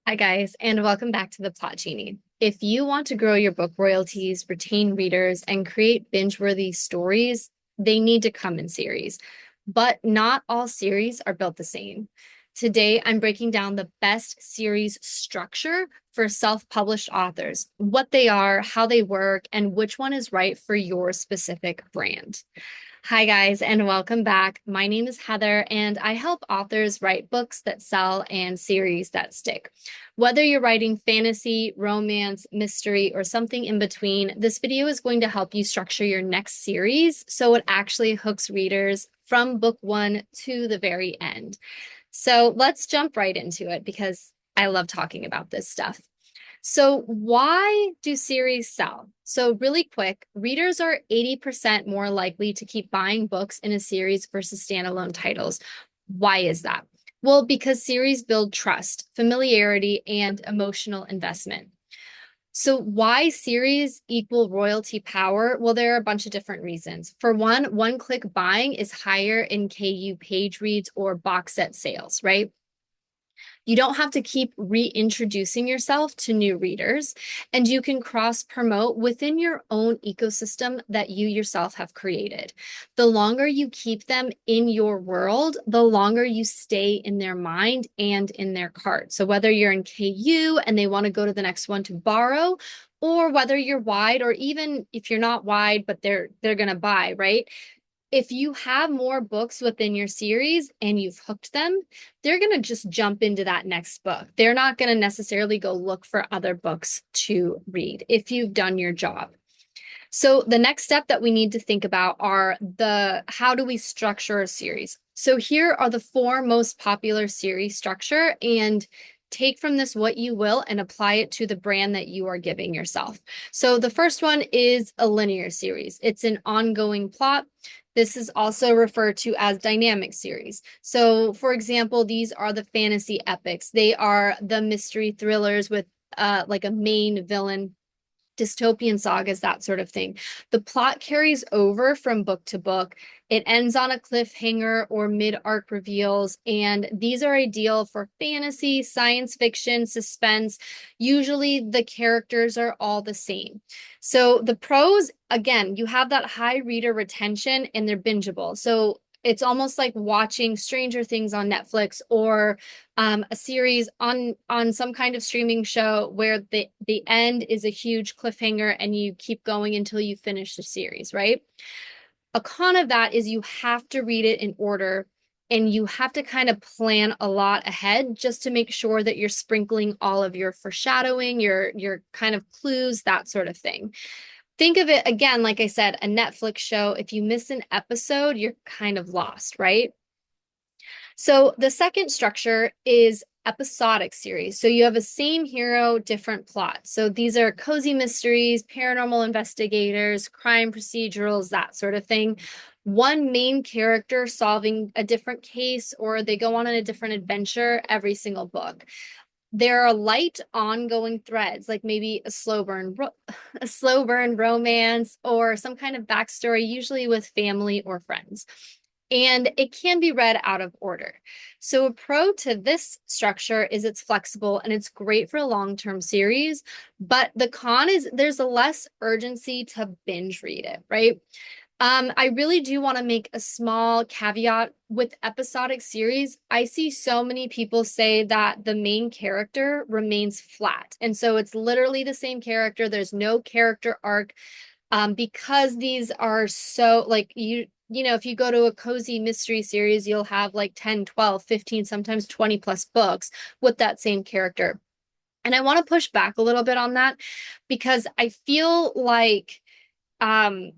Hi, guys, and welcome back to the Plot Genie. If you want to grow your book royalties, retain readers, and create binge-worthy stories, they need to come in series. But not all series are built the same. Today, I'm breaking down the best series structure for self-published authors, what they are, how they work, and which one is right for your specific brand. Hi, guys, and welcome back. My name is Heather, and I help authors write books that sell and series that stick. Whether you're writing fantasy, romance, mystery, or something in between, this video is going to help you structure your next series so it actually hooks readers from book one to the very end. So let's jump right into it because I love talking about this stuff. So why do series sell? So really quick, readers are 80% more likely to keep buying books in a series versus standalone titles. Why is that? Well, because series build trust, familiarity, and emotional investment. So why series equal royalty power? Well, there are a bunch of different reasons. For one-click buying is higher in KU page reads or box set sales, right? You don't have to keep reintroducing yourself to new readers, and you can cross promote within your own ecosystem that you yourself have created. The longer you keep them in your world, the longer you stay in their mind and in their cart. So whether you're in KU and they want to go to the next one to borrow, or whether you're wide, or even if you're not wide, but they're going to buy, right? If you have more books within your series and you've hooked them, they're going to just jump into that next book. They're not going to necessarily go look for other books to read if you've done your job. So the next step that we need to think about are how do we structure a series? So here are the four most popular series structure, and take from this what you will and apply it to the brand that you are giving yourself. So the first one is a linear series. It's an ongoing plot. This is also referred to as dynamic series. So for example, these are the fantasy epics. They are the mystery thrillers with like a main villain, dystopian sagas, that sort of thing. The plot carries over from book to book. It ends on a cliffhanger or mid-arc reveals, and these are ideal for fantasy, science fiction, suspense. Usually the characters are all the same. So the pros, again, you have that high reader retention and they're bingeable. So it's almost like watching Stranger Things on Netflix or a series on some kind of streaming show where the end is a huge cliffhanger and you keep going until you finish the series, right? A con of that is you have to read it in order and you have to kind of plan a lot ahead just to make sure that you're sprinkling all of your foreshadowing, your kind of clues, that sort of thing. Think of it again, like I said, a Netflix show. If you miss an episode, you're kind of lost, right? So the second structure is episodic series. So you have a same hero, different plot. So these are cozy mysteries, paranormal investigators, crime procedurals, that sort of thing. One main character solving a different case, or they go on a different adventure every single book. There are light ongoing threads, like maybe a slow burn romance or some kind of backstory, usually with family or friends. And it can be read out of order. So a pro to this structure is it's flexible and it's great for a long-term series, but the con is there's a less urgency to binge read it, right? I really do want to make a small caveat with episodic series. I see so many people say that the main character remains flat. And so it's literally the same character. There's no character arc. Because these are so like you know, if you go to a cozy mystery series, you'll have like 10, 12, 15, sometimes 20 plus books with that same character. And I want to push back a little bit on that because I feel like um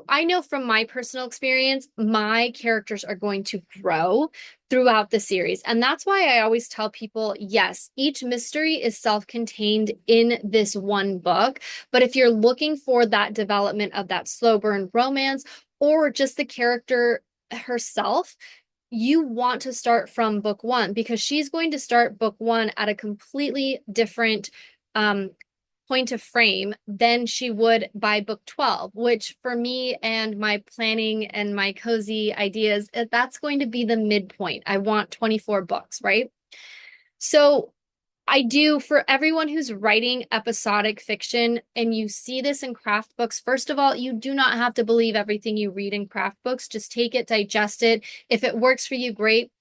I know from my personal experience, my characters are going to grow throughout the series. And that's why I always tell people, yes, each mystery is self-contained in this one book. But if you're looking for that development of that slow burn romance or just the character herself, you want to start from book one because she's going to start book one at a completely different um, point of frame than she would by book 12, which for me and my planning and my cozy ideas, that's going to be the midpoint. I want 24 books, right? So I do, for everyone who's writing episodic fiction, and you see this in craft books, first of all, you do not have to believe everything you read in craft books. Just take it, digest it. If it works for you, great.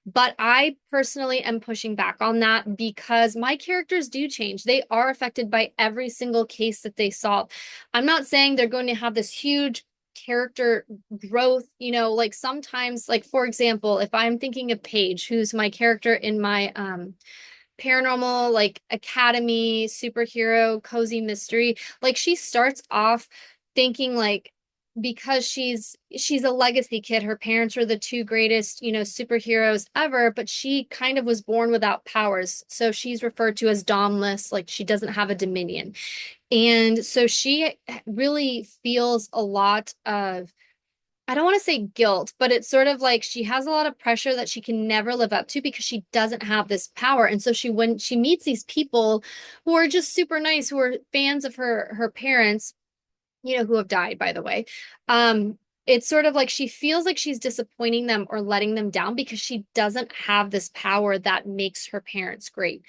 But I personally am pushing back on that because my characters do change. They are affected by every single case that they solve. I'm not saying they're going to have this huge character growth, like sometimes, like for example, if I'm thinking of Paige, who's my character in my paranormal like academy superhero cozy mystery, like she starts off thinking like, because she's a legacy kid, her parents were the two greatest superheroes ever, but she kind of was born without powers, so she's referred to as domless, like she doesn't have a dominion. And so she really feels a lot of, I don't want to say guilt, but it's sort of like she has a lot of pressure that she can never live up to because she doesn't have this power. And so when she meets these people who are just super nice, who are fans of her parents, who have died, by the way, it's sort of like she feels like she's disappointing them or letting them down because she doesn't have this power that makes her parents great.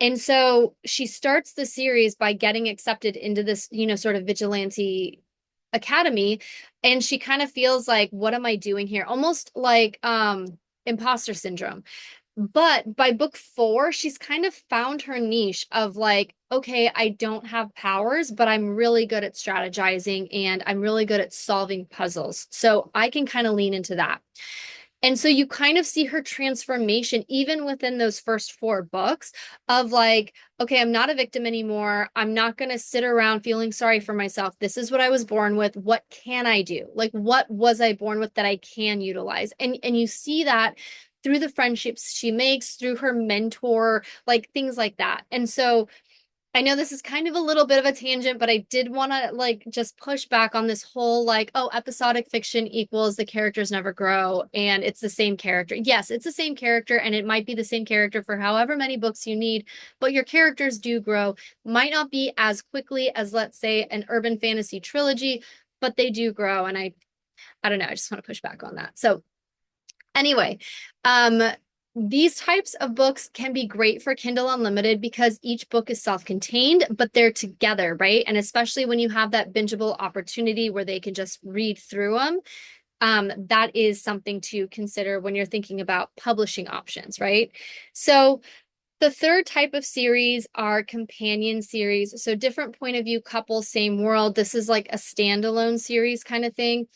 And so she starts the series by getting accepted into this, sort of vigilante academy, and she kind of feels like, what am I doing here? Almost like imposter syndrome. But by book four, she's kind of found her niche of like, okay, I don't have powers, but I'm really good at strategizing and I'm really good at solving puzzles. So I can kind of lean into that. And so you kind of see her transformation even within those first four books of like, okay, I'm not a victim anymore. I'm not going to sit around feeling sorry for myself. This is what I was born with. What can I do? Like, what was I born with that I can utilize? And you see that through the friendships she makes, through her mentor, like things like that. And so I know this is kind of a little bit of a tangent, but I did want to like just push back on this whole like, oh, episodic fiction equals the characters never grow and it's the same character. Yes, it's the same character and it might be the same character for however many books you need, but your characters do grow. Might not be as quickly as, let's say, an urban fantasy trilogy, but they do grow. And I don't know, I just want to push back on that. So anyway, um, these types of books can be great for Kindle Unlimited because each book is self-contained, but they're together, right? And especially when you have that bingeable opportunity where they can just read through them, that is something to consider when you're thinking about publishing options, right? So the third type of series are companion series. So different point of view couple, same world. This is like a standalone series kind of thing.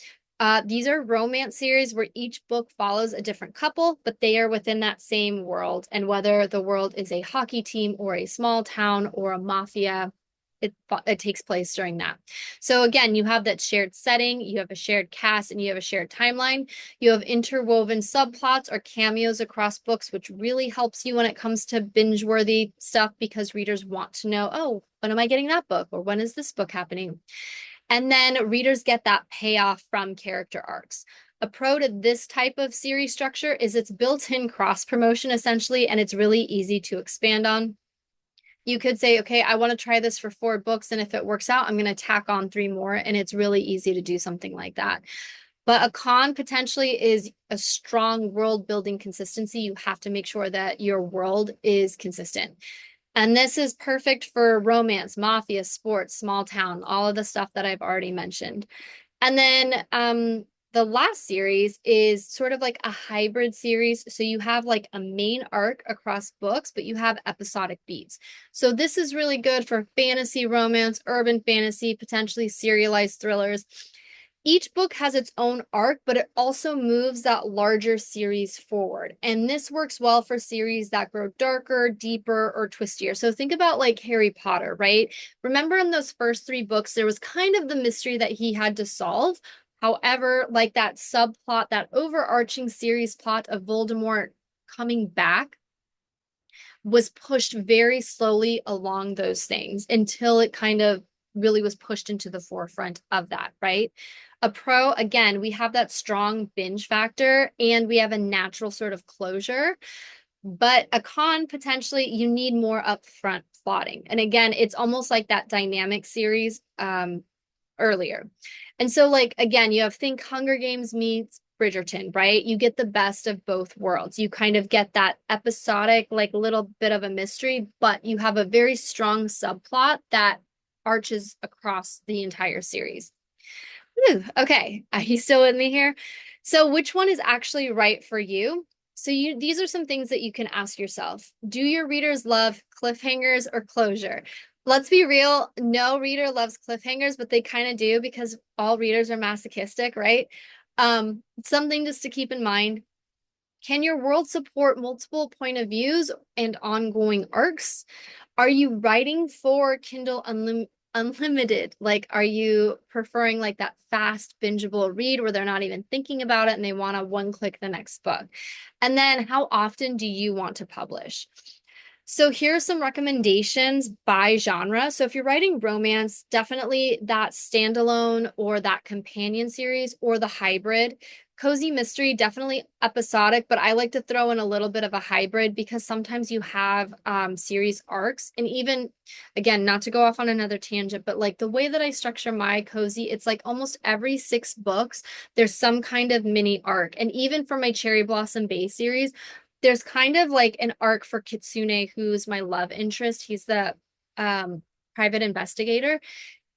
These are romance series where each book follows a different couple, but they are within that same world. And whether the world is a hockey team or a small town or a mafia, it takes place during that. So again, you have that shared setting, you have a shared cast, and you have a shared timeline. You have interwoven subplots or cameos across books, which really helps you when it comes to binge-worthy stuff because readers want to know, oh, when am I getting that book? Or when is this book happening? And then readers get that payoff from character arcs. A pro to this type of series structure is it's built-in cross promotion essentially, and it's really easy to expand on. You could say, okay, I want to try this for four books, and if it works out, I'm going to tack on three more, and it's really easy to do something like that. But a con potentially is a strong world building consistency. You have to make sure that your world is consistent. And this is perfect for romance, mafia, sports, small town, all of the stuff that I've already mentioned. And then the last series is sort of like a hybrid series. So you have like a main arc across books, but you have episodic beats. So this is really good for fantasy, romance, urban fantasy, potentially serialized thrillers. Each book has its own arc, but it also moves that larger series forward. And this works well for series that grow darker, deeper, or twistier. So think about like Harry Potter, right? Remember in those first three books, there was kind of the mystery that he had to solve. However, like that subplot, that overarching series plot of Voldemort coming back was pushed very slowly along those things until it kind of really was pushed into the forefront of that, right? A pro, again, we have that strong binge factor and we have a natural sort of closure. But a con, potentially, you need more upfront plotting. And again, it's almost like that dynamic series earlier. And so, like, again, you have think Hunger Games meets Bridgerton, right? You get the best of both worlds. You kind of get that episodic, like little bit of a mystery, but you have a very strong subplot that arches across the entire series. Whew, okay, are you still with me here? So which one is actually right for you? So these are some things that you can ask yourself. Do your readers love cliffhangers or closure? Let's be real, no reader loves cliffhangers, but they kind of do because all readers are masochistic, right? Something just to keep in mind. Can your world support multiple point of views and ongoing arcs? Are you writing for Kindle Unlimited? Like, are you preferring like that fast, bingeable read where they're not even thinking about it and they want to one click the next book? And then how often do you want to publish? So here are some recommendations by genre. So if you're writing romance, definitely that standalone or that companion series or the hybrid. Cozy mystery, definitely episodic, but I like to throw in a little bit of a hybrid because sometimes you have series arcs. And even, again, not to go off on another tangent, but like the way that I structure my cozy, it's like almost every 6 books, there's some kind of mini arc. And even for my Cherry Blossom Bay series, there's kind of like an arc for Kitsune, who's my love interest. He's the um, private investigator.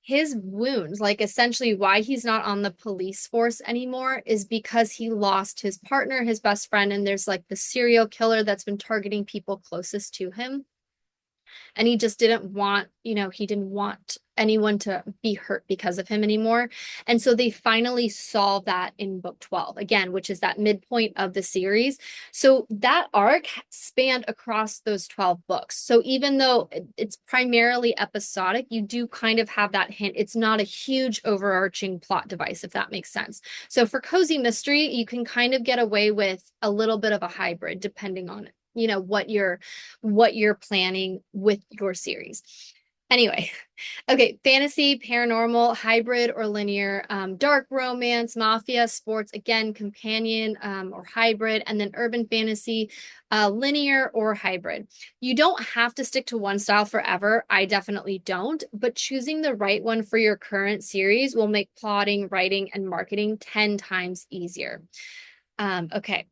His wounds, like essentially why he's not on the police force anymore, is because he lost his partner, his best friend, and there's like the serial killer that's been targeting people closest to him. And he just didn't want, he didn't want anyone to be hurt because of him anymore. And so they finally solve that in book 12, again, which is that midpoint of the series. So that arc spanned across those 12 books. So even though it's primarily episodic, you do kind of have that hint. It's not a huge overarching plot device, if that makes sense. So for cozy mystery, you can kind of get away with a little bit of a hybrid depending on what you're planning with your series. Anyway, okay, fantasy, paranormal, hybrid or linear, dark romance, mafia, sports, again, companion or hybrid, and then urban fantasy, linear or hybrid. You don't have to stick to one style forever. I definitely don't, but choosing the right one for your current series will make plotting, writing, and marketing 10 times easier. Okay.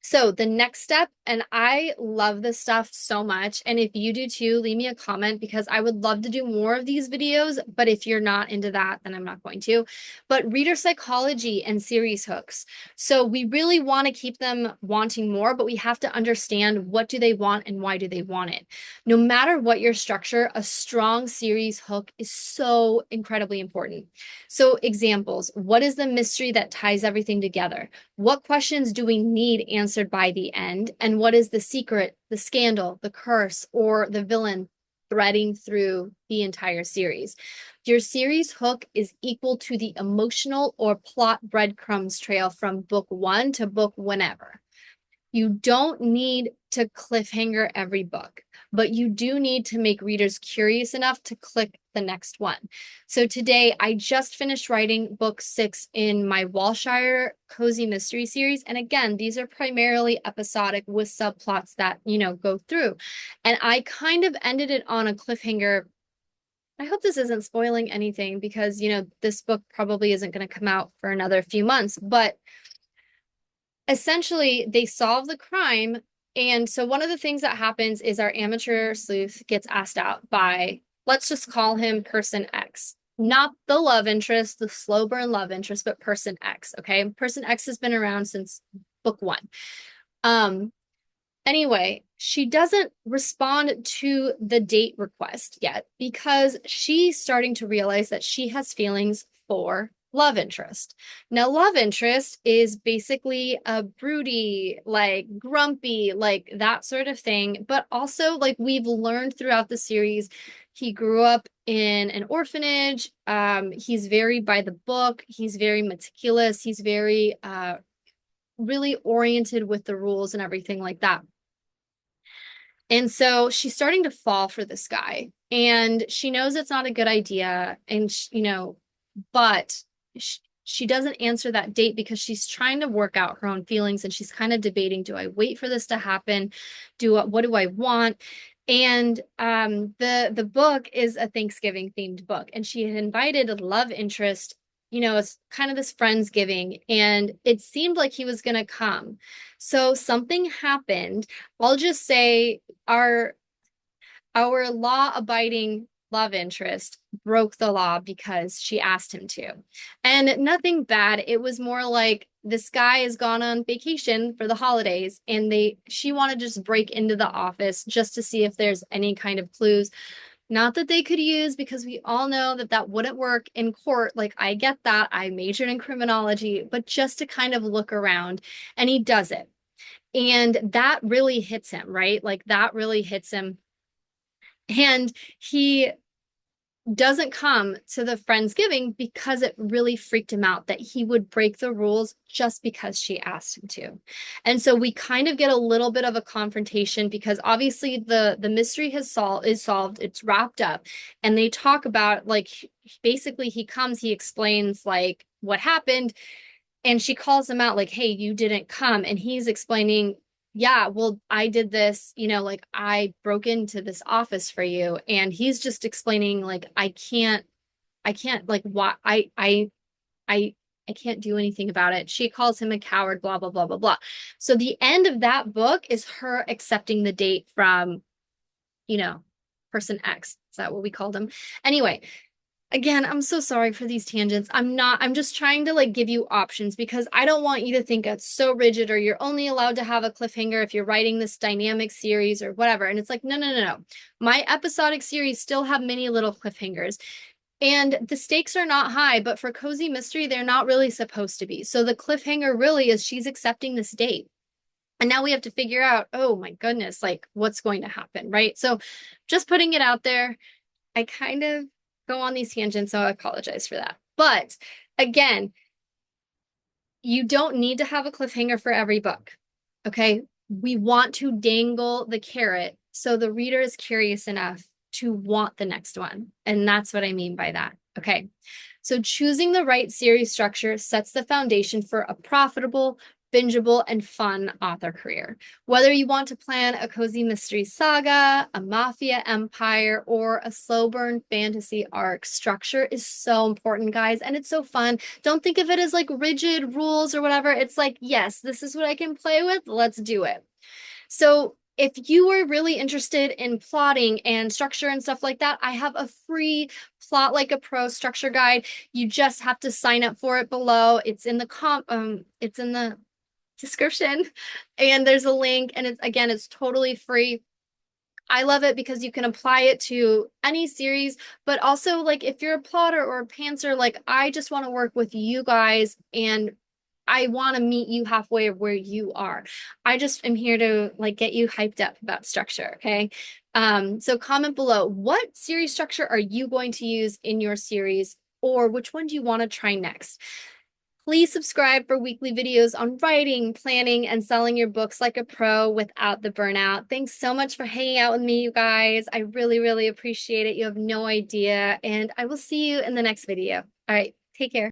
So the next step, and I love this stuff so much. And if you do too, leave me a comment because I would love to do more of these videos. But if you're not into that, then I'm not going to. But reader psychology and series hooks. So we really want to keep them wanting more, but we have to understand what do they want and why do they want it. No matter what your structure, a strong series hook is so incredibly important. So examples, what is the mystery that ties everything together? What questions do we need answered by the end? And what is the secret, the scandal, the curse, or the villain threading through the entire series? Your series hook is equal to the emotional or plot breadcrumbs trail from book 1 to book whenever. You don't need to cliffhanger every book, but you do need to make readers curious enough to click the next one. So today I just finished writing book 6 in my Walshire Cozy Mystery series. And again, these are primarily episodic with subplots that, go through. And I kind of ended it on a cliffhanger. I hope this isn't spoiling anything because, this book probably isn't going to come out for another few months, but essentially they solve the crime. And so one of the things that happens is our amateur sleuth gets asked out by, let's just call him person X, not the love interest, the slow burn love interest, but person X. Okay. Person X has been around since book 1. Anyway, she doesn't respond to the date request yet because she's starting to realize that she has feelings for love interest. Now, love interest is basically a broody, like grumpy, like that sort of thing. But also, like we've learned throughout the series, he grew up in an orphanage. He's very by the book. He's very meticulous. He's very really oriented with the rules and everything like that. And so she's starting to fall for this guy, and she knows it's not a good idea. And, but she doesn't answer that date because she's trying to work out her own feelings. And she's kind of debating, do I wait for this to happen? What do I want? And the book is a Thanksgiving themed book. And she had invited a love interest it's kind of this Friendsgiving, and it seemed like he was going to come. So something happened. I'll just say our our law-abiding love interest broke the law because she asked him to. And nothing bad. It was more like this guy has gone on vacation for the holidays and she wanted to just break into the office just to see if there's any kind of clues. Not that they could use, because we all know that that wouldn't work in court. Like, I get that. I majored in criminology, but just to kind of look around. And he does it. And that really hits him, right? Like, that really hits him. And he doesn't come to the Friendsgiving because it really freaked him out that he would break the rules just because she asked him to. And so we kind of get a little bit of a confrontation, because obviously the mystery is solved, it's wrapped up, and they talk about, like, basically he comes, he explains like what happened, and she calls him out like, hey, you didn't come. And he's explaining, yeah, well, I did this, like, I broke into this office for you. And he's just explaining like, I can't like, why I I can't do anything about it. She calls him a coward, blah, blah, blah, blah, blah. So the end of that book is her accepting the date from, you know, person X. Is that what we called him? Anyway, again, I'm so sorry for these tangents. I'm just trying to like give you options, because I don't want you to think it's so rigid, or you're only allowed to have a cliffhanger if you're writing this dynamic series or whatever. And it's like, no, no, no, no. My episodic series still have many little cliffhangers. And the stakes are not high, but for cozy mystery, they're not really supposed to be. So the cliffhanger really is she's accepting this date. And now we have to figure out, oh my goodness, like what's going to happen, right? So just putting it out there. I kind of go on these tangents, so I apologize for that. But again, you don't need to have a cliffhanger for every book. Okay. We want to dangle the carrot so the reader is curious enough to want the next one. And that's what I mean by that. Okay. So choosing the right series structure sets the foundation for a profitable, bingeable, and fun author career. Whether you want to plan a cozy mystery saga, a mafia empire, or a slow burn fantasy arc, structure is so important, guys, and it's so fun. Don't think of it as like rigid rules or whatever. It's like, yes, this is what I can play with. Let's do it. So if you are really interested in plotting and structure and stuff like that, I have a free Plot Like a Pro structure guide. You just have to sign up for it below. It's in the description, and there's a link, and it's totally free. I love it because you can apply it to any series, but also like if you're a plotter or a pantser, like I just want to work with you guys, and I want to meet you halfway of where you are. I just am here to like get you hyped up about structure, okay? So comment below, what series structure are you going to use in your series, or which one do you want to try next? Please subscribe for weekly videos on writing, planning, and selling your books like a pro without the burnout. Thanks so much for hanging out with me, you guys. I really, really appreciate it. You have no idea. And I will see you in the next video. All right, take care.